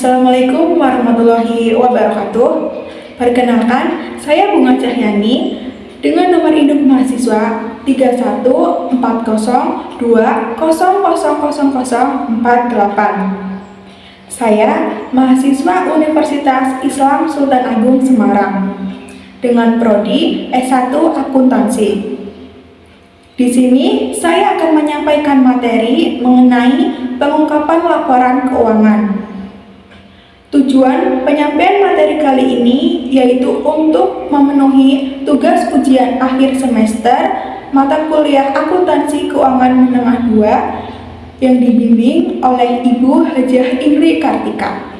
Assalamualaikum warahmatullahi wabarakatuh. Perkenalkan, saya Bunga Cahyani dengan nomor induk mahasiswa 314020000048. Saya mahasiswa Universitas Islam Sultan Agung Semarang dengan prodi S1 Akuntansi. Di sini saya akan menyampaikan materi mengenai pengungkapan laporan keuangan. Tujuan penyampaian materi kali ini yaitu untuk memenuhi tugas ujian akhir semester mata kuliah Akuntansi Keuangan Menengah 2 yang dibimbing oleh Ibu Hajah Indri Kartika.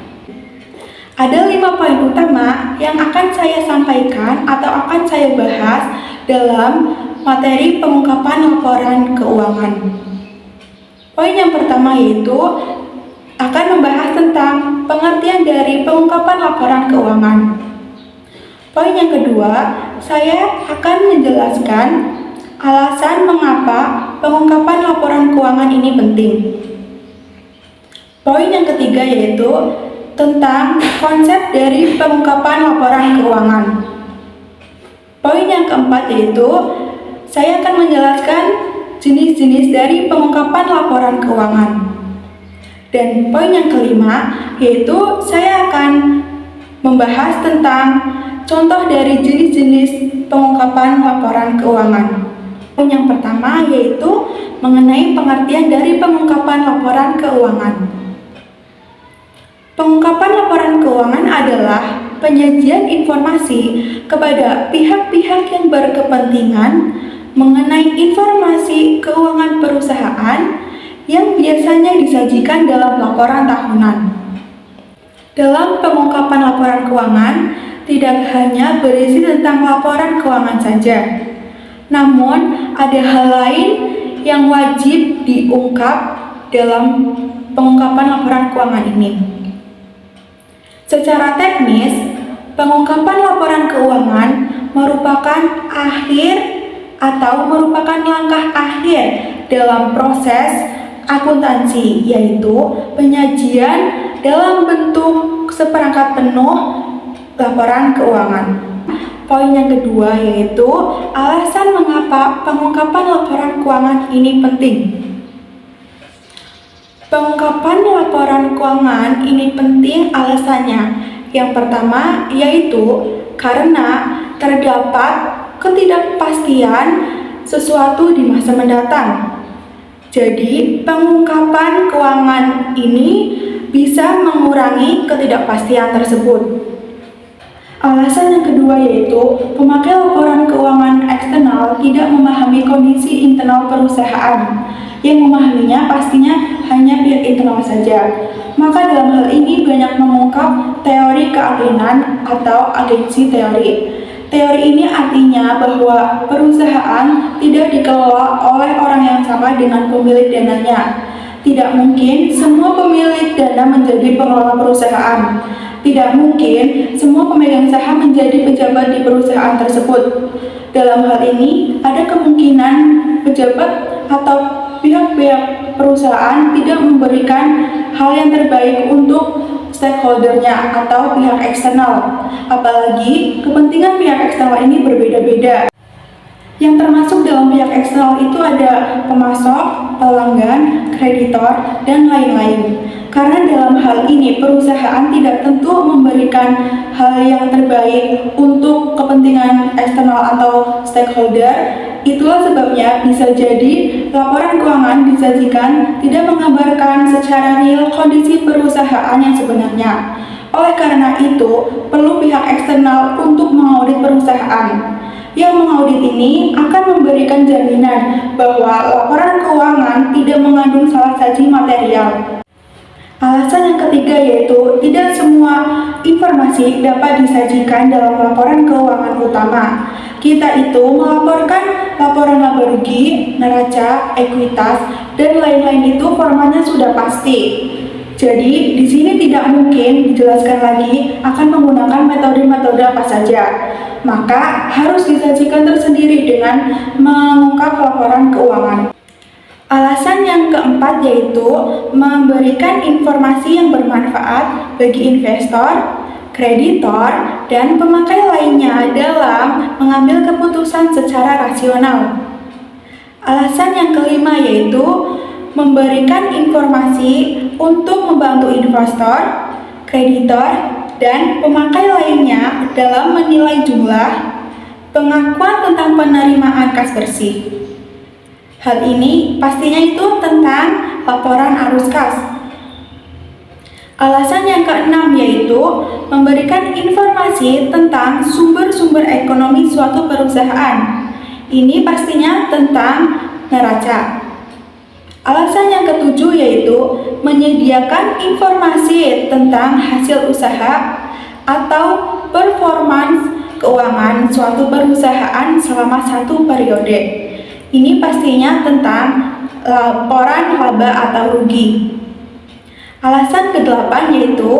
Ada 5 poin utama yang akan saya sampaikan atau akan saya bahas dalam materi pengungkapan laporan keuangan. Poin yang pertama yaitu akan membahas tentang pengertian dari pengungkapan laporan keuangan. Poin yang kedua, saya akan menjelaskan alasan mengapa pengungkapan laporan keuangan ini penting. Poin yang ketiga yaitu tentang konsep dari pengungkapan laporan keuangan. Poin yang keempat yaitu saya akan menjelaskan jenis-jenis dari pengungkapan laporan keuangan. Dan poin yang kelima yaitu saya akan membahas tentang contoh dari jenis-jenis pengungkapan laporan keuangan. Poin yang pertama yaitu mengenai pengertian dari pengungkapan laporan keuangan. Pengungkapan laporan keuangan adalah penyajian informasi kepada pihak-pihak yang berkepentingan mengenai informasi keuangan perusahaan yang biasanya disajikan dalam laporan tahunan. Dalam pengungkapan laporan keuangan, tidak hanya berisi tentang laporan keuangan saja, namun ada hal lain yang wajib diungkap dalam pengungkapan laporan keuangan ini. Secara teknis, pengungkapan laporan keuangan merupakan merupakan langkah akhir dalam proses akuntansi, yaitu penyajian dalam bentuk seperangkat penuh laporan keuangan. Poin yang kedua yaitu alasan mengapa pengungkapan laporan keuangan ini penting. Pengungkapan laporan keuangan ini penting alasannya. Yang pertama yaitu karena terdapat ketidakpastian sesuatu di masa mendatang. Jadi, pengungkapan keuangan ini bisa mengurangi ketidakpastian tersebut. Alasan yang kedua yaitu pemakai laporan keuangan eksternal tidak memahami kondisi internal perusahaan. Yang memahaminya pastinya hanya pihak internal saja. Maka dalam hal ini banyak mengungkap teori keagenan atau agensi teori. Teori ini artinya bahwa perusahaan tidak dikelola oleh orang yang sama dengan pemilik dananya. Tidak mungkin semua pemilik dana menjadi pengelola perusahaan. Tidak mungkin semua pemegang saham menjadi pejabat di perusahaan tersebut. Dalam hal ini, ada kemungkinan pejabat atau pihak-pihak perusahaan tidak memberikan hal yang terbaik untuk stakeholdernya atau pihak eksternal. Apalagi kepentingan pihak eksternal ini berbeda-beda. Yang termasuk dalam pihak eksternal itu ada pemasok, pelanggan, kreditor, dan lain-lain. Karena dalam hal ini perusahaan tidak tentu memberikan hal yang terbaik untuk kepentingan eksternal atau stakeholder. Itulah sebabnya bisa jadi laporan keuangan disajikan tidak mengabarkan secara real kondisi perusahaan yang sebenarnya. Oleh karena itu, perlu pihak eksternal untuk mengaudit perusahaan. Yang mengaudit ini akan memberikan jaminan bahwa laporan keuangan tidak mengandung salah saji material. Alasan yang ketiga yaitu tidak semua informasi dapat disajikan dalam laporan keuangan utama. Kita itu melaporkan laporan laba rugi, neraca, ekuitas, dan lain-lain itu formatnya sudah pasti. Jadi, di sini tidak mungkin dijelaskan lagi akan menggunakan metode-metode apa saja. Maka, harus disajikan tersendiri dengan mengungkap laporan keuangan. Alasan yang keempat yaitu memberikan informasi yang bermanfaat bagi investor, kreditor, dan pemakai lainnya dalam mengambil keputusan secara rasional. Alasan yang kelima yaitu memberikan informasi untuk membantu investor, kreditor, dan pemakai lainnya dalam menilai jumlah pengakuan tentang penerimaan kas bersih. Hal ini pastinya itu tentang laporan arus kas. Alasan yang keenam yaitu memberikan informasi tentang sumber-sumber ekonomi suatu perusahaan. Ini pastinya tentang neraca. Alasan yang ketujuh yaitu menyediakan informasi tentang hasil usaha atau performance keuangan suatu perusahaan selama satu periode. Ini pastinya tentang laporan laba atau rugi. Alasan kedelapan yaitu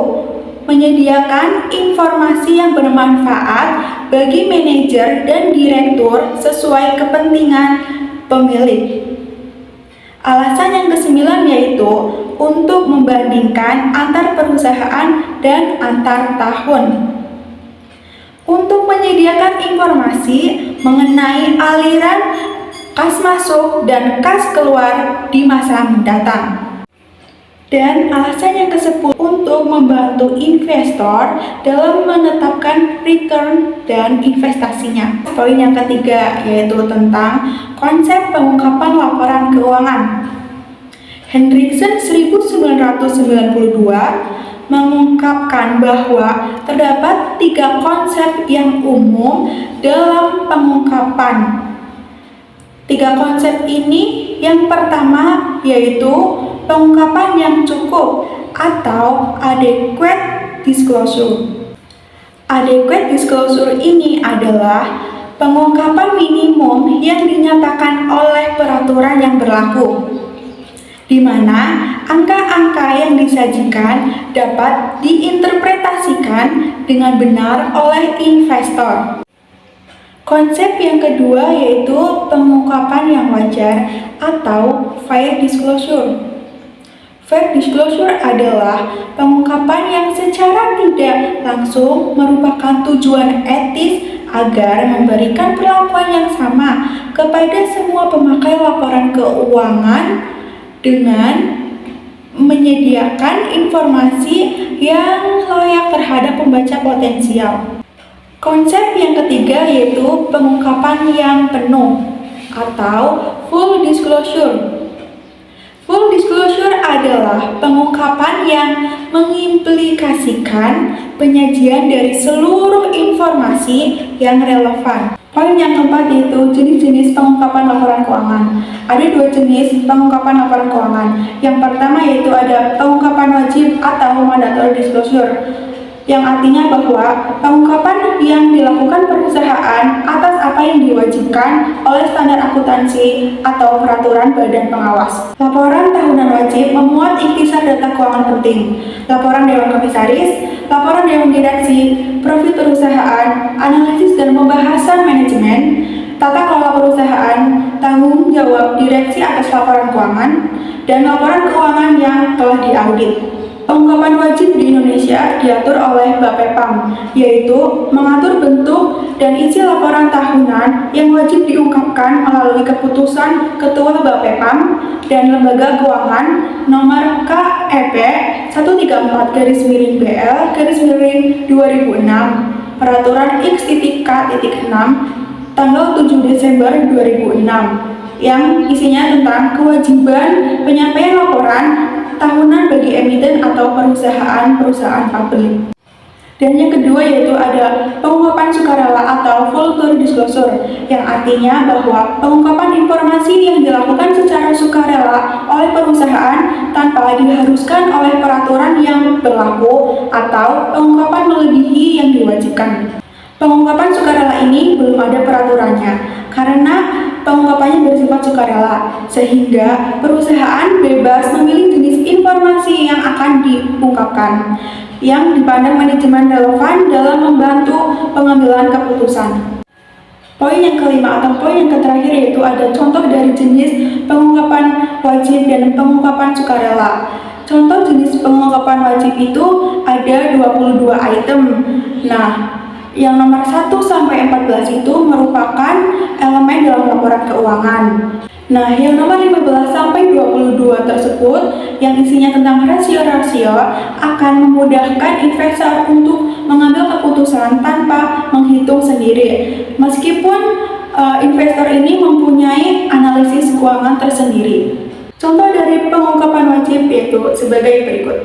menyediakan informasi yang bermanfaat bagi manajer dan direktur sesuai kepentingan pemilik. Alasan yang kesembilan yaitu untuk membandingkan antar perusahaan dan antar tahun. Untuk menyediakan informasi mengenai aliran kas masuk dan kas keluar di masa mendatang. Dan alasan yang ke-10 untuk membantu investor dalam menetapkan return dan investasinya. Poin yang ketiga yaitu tentang konsep pengungkapan laporan keuangan. Hendrickson 1992 mengungkapkan bahwa terdapat 3 konsep yang umum dalam pengungkapan. 3 konsep ini yang pertama yaitu pengungkapan yang cukup atau adequate disclosure. Adequate disclosure ini adalah pengungkapan minimum yang dinyatakan oleh peraturan yang berlaku, di mana angka-angka yang disajikan dapat diinterpretasikan dengan benar oleh investor. Konsep yang kedua yaitu pengungkapan yang wajar atau fair disclosure. Fair disclosure adalah pengungkapan yang secara tidak langsung merupakan tujuan etis agar memberikan perlakuan yang sama kepada semua pemakai laporan keuangan dengan menyediakan informasi yang layak terhadap pembaca potensial. Konsep yang ketiga yaitu pengungkapan yang penuh atau full disclosure. Full disclosure adalah pengungkapan yang mengimplikasikan penyajian dari seluruh informasi yang relevan. Poin yang keempat yaitu jenis-jenis pengungkapan laporan keuangan. Ada 2 jenis pengungkapan laporan keuangan. Yang pertama yaitu ada pengungkapan wajib atau mandatory disclosure, yang artinya bahwa pengungkapan yang dilakukan perusahaan atas apa yang diwajibkan oleh standar akuntansi atau peraturan badan pengawas. Laporan tahunan wajib memuat ikhtisar data keuangan penting, laporan dewan komisaris, laporan dewan direksi, profit perusahaan, analisis dan pembahasan manajemen, tata kelola perusahaan, tanggung jawab direksi atas laporan keuangan, dan laporan keuangan yang telah diaudit. Pengungkapan wajib di Indonesia diatur oleh Bapepam, yaitu mengatur bentuk dan isi laporan tahunan yang wajib diungkapkan melalui keputusan Ketua Bapepam dan Lembaga Keuangan nomor KEP 134-BL-2006 Peraturan X.K.6 tanggal 7 Desember 2006 yang isinya tentang kewajiban penyampaian laporan tahunan bagi emiten atau perusahaan publik. Dan yang kedua yaitu ada pengungkapan sukarela atau voluntary disclosure, yang artinya bahwa pengungkapan informasi yang dilakukan secara sukarela oleh perusahaan tanpa diharuskan oleh peraturan yang berlaku atau pengungkapan melebihi yang diwajibkan. Pengungkapan sukarela ini belum ada peraturannya karena pengungkapannya bersifat sukarela, sehingga perusahaan bebas memilih jenis informasi yang akan diungkapkan, yang dipandang manajemen relevan dalam membantu pengambilan keputusan. Poin yang kelima atau poin yang terakhir yaitu ada contoh dari jenis pengungkapan wajib dan pengungkapan sukarela. Contoh jenis pengungkapan wajib itu ada 22 item. Nah, yang nomor 1 sampai 14 itu merupakan elemen dalam laporan keuangan. Nah, yang nomor 15 sampai 22 tersebut yang isinya tentang rasio-rasio akan memudahkan investor untuk mengambil keputusan tanpa menghitung sendiri. Meskipun investor ini mempunyai analisis keuangan tersendiri. Contoh dari pengungkapan wajib yaitu sebagai berikut.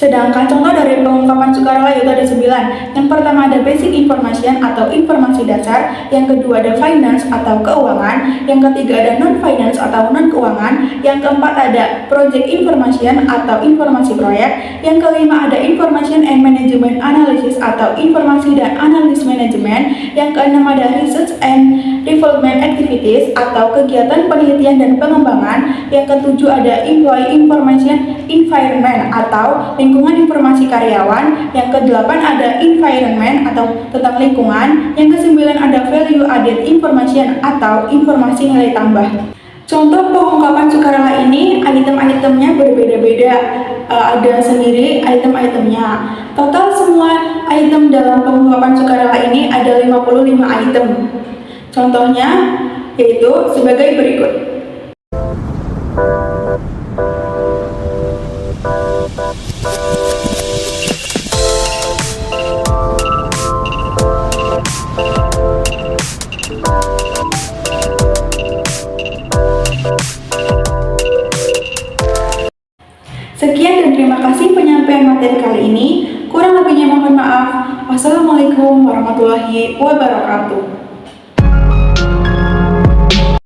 Sedangkan contoh dari pengungkapan sukarela yaitu ada 9. Yang pertama ada basic information atau informasi dasar, yang kedua ada finance atau keuangan, yang ketiga ada non-finance atau non-keuangan, yang keempat ada project information atau informasi proyek, yang kelima ada information and management analysis atau informasi dan analis manajemen, yang keenam ada research and development activities atau kegiatan penelitian dan pengembangan, yang ketujuh ada employee information environment atau lingkungan informasi karyawan, yang kedelapan ada environment atau tentang lingkungan, yang kesembilan ada value added information atau informasi nilai tambah. Contoh pengungkapan sukarela ini item-itemnya berbeda-beda, ada sendiri item-itemnya. Total semua item dalam pengungkapan sukarela ini ada 55 item. Contohnya yaitu sebagai berikut. Sekian dan terima kasih penyampaian materi kali ini. Kurang lebihnya mohon maaf. Wassalamualaikum warahmatullahi wabarakatuh.